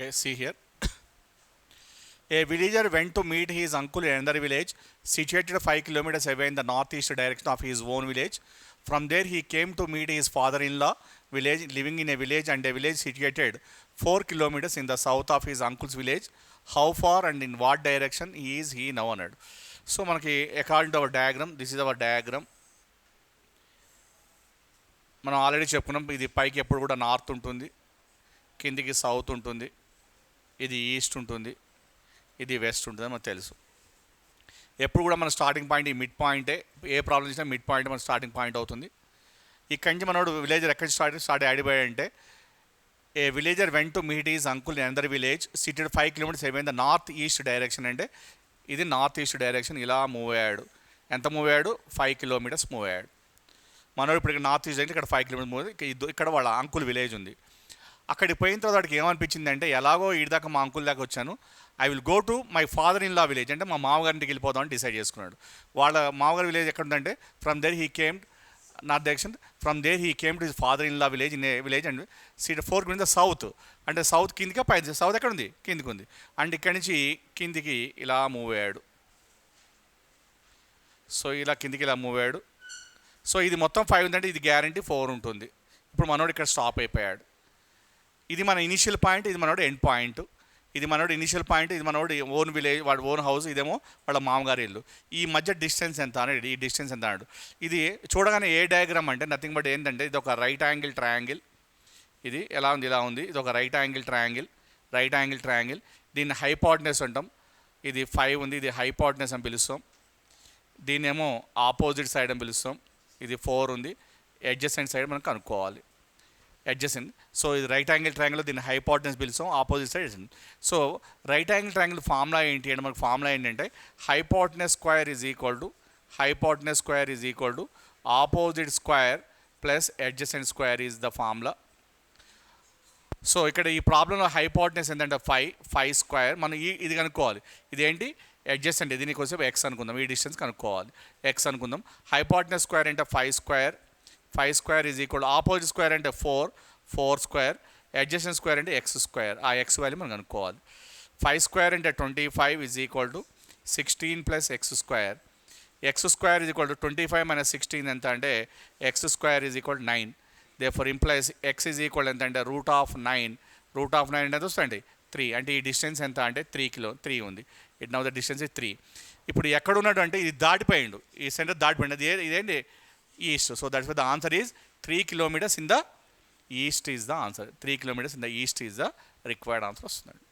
Okay, see here. A villager went to meet his uncle in another village situated 5 kilometers away in the northeast direction of his own village. From there, he came to meet his father-in-law, village living in a village and a village situated 4 kilometers in the south of his uncle's village. How far and in what direction is he now అన్నాడు. So మనకి according to our diagram, this is our diagram. మనం already చెప్పుకున్నాం, ఇది పైకి ఎప్పుడు కూడా north ఉంటుంది, కిందికి సౌత్ ఉంటుంది, ఇది ఈస్ట్ ఉంటుంది, ఇది వెస్ట్ ఉంటుంది మనకు తెలుసు. ఎప్పుడు కూడా మన స్టార్టింగ్ పాయింట్ ఈ మిడ్ పాయింటే, ఏ ప్రాబ్లం చేసినా మిడ్ పాయింట్ మన స్టార్టింగ్ పాయింట్ అవుతుంది. ఇక్కడి నుంచి మనోడు విలేజర్ ఎక్కడ స్టార్ట్ యాడిపోయాడు అంటే, a villager went to meet his uncle in another village sited 5 kilometers away in the north east direction. అంటే ఇది నార్త్ ఈస్ట్ డైరెక్షన్. ఇలా మూవ్ అయ్యాడు. ఎంత మూవ్ అయ్యాడు? 5 kilometers మూవ్ అయ్యాడు. మనోడు ఇప్పుడు ఇక్కడ నార్త్ ఈస్ట్ అంటే ఇక్కడ 5 kilometers మూవ్. ఇక్కడ వాళ్ళ అంకుల్ విలేజ్ ఉంది. అక్కడికి పోయిన తర్వాత వాడికి ఏమనిపించింది అంటే, ఎలాగో దాకా మా అంకుల్ దాకా వచ్చాను, I will go to my father in law village, అంటే మా మామగారింటికి వెళ్ళిపోదామని డిసైడ్ చేసుకున్నాడు. వాళ్ళ మామగారి విలేజ్ ఎక్కడ ఉందంటే, from there he came north direction, from there he came to his father in law village in a village and seat 4 kilometers south. అంటే south కిందికి పై సౌత్ ఎక్కడ ఉంది? కిందికి ఉంది. అండ్ ఇక్కడి నుంచి కిందికి ఇలా మూవ్ అయ్యాడు. సో ఇలా కిందికి ఇలా మూవ్ అయ్యాడు. సో ఇది మొత్తం 5 ఉందంటే ఇది గ్యారంటీ 4 ఉంటుంది. ఇప్పుడు మనోడు ఇక్కడ స్టాప్ అయిపోయాడు. ఇది మన ఇనిషియల్ పాయింట్, ఇది మనోడు ఎండ్ పాయింట్. ఇది మనోడు ఇనిషియల్ పాయింట్, ఇది మనోడు ఓన్ విలేజ్, వాడు ఓన్ హౌస్, ఇదేమో వాళ్ళ మామగారి ఇల్లు. ఈ మధ్య డిస్టెన్స్ ఎంత అనేది, ఈ డిస్టెన్స్ ఎంత అన్నాడు. ఇది చూడగానే ఏ డయాగ్రామ్ అంటే నథింగ్ బట్ ఏంటంటే, ఇది ఒక రైట్ యాంగిల్ ట్రయాంగిల్. ఇది ఎలా ఉంది? ఇలా ఉంది. ఇది ఒక రైట్ యాంగిల్ ట్రయాంగిల్. దీన్ని హైపాటనస్ అంటాం. ఇది 5 ఉంది, ఇది హైపాటనస్ అని పిలుస్తాం. దీన్నేమో ఆపోజిట్ సైడ్ అని పిలుస్తాం. ఇది 4 ఉంది. అడ్జసెంట్ సైడ్ మనం కనుక్కోవాలి. అడ్జసెంట్. సో ఇది రైట్ యాంగిల్ ట్రయాంగిల్, దీన్ని హైపాటనస్ పిలుస్తాం, opposite side. So right angle triangle formula ఏంటి అంటే, మనకు ఫార్ములా ఏంటంటే hypotenuse square is equal to opposite square plus adjacent square is the formula. So ఇక్కడ ఈ ప్రాబ్లంలో హైపాటనస్ ఏంటంటే 5 స్క్వేర్. మనం ఇది కనుక్కోవాలి. ఇదేంటి? అడ్జసెంట్. దీనికోసం ఎక్స్ అనుకుందాం, ఈ డిస్టెన్స్ కనుక్కోవాలి, ఎక్స్ అనుకుందాం. హైపాటనస్ స్క్వేర్ అంటే 5 square is equal, opposite square అంటే 4 స్క్వేర్, అడ్జసెంట్ స్క్వేర్ అంటే ఎక్స్ స్క్వేర్. ఆ ఎక్స్ వాల్యూ మనం కనుక్కోవాలి. 5 స్క్వేర్ అంటే 25 is equal to 16 plus X square. X square is equal to 25 minus 16 ఎంత అంటే X square is equal 9. Therefore implies X is equal ఎంత అంటే రూట్ ఆఫ్ 9 అంటే ఎంత వస్తుంది? 3. అంటే ఈ డిస్టెన్స్ ఎంత అంటే 3 ఉంది. It now the distance is 3. ఇప్పుడు ఎక్కడ ఉన్నాడు అంటే ఇది దాటిపోయిండు, ఈ సెంటర్ దాటిపోయింది. అది ఇదేంటి? East. So that's why the answer is 3 kilometers in the east is the answer. 3 kilometers in the east is the required answer వస్తుంది.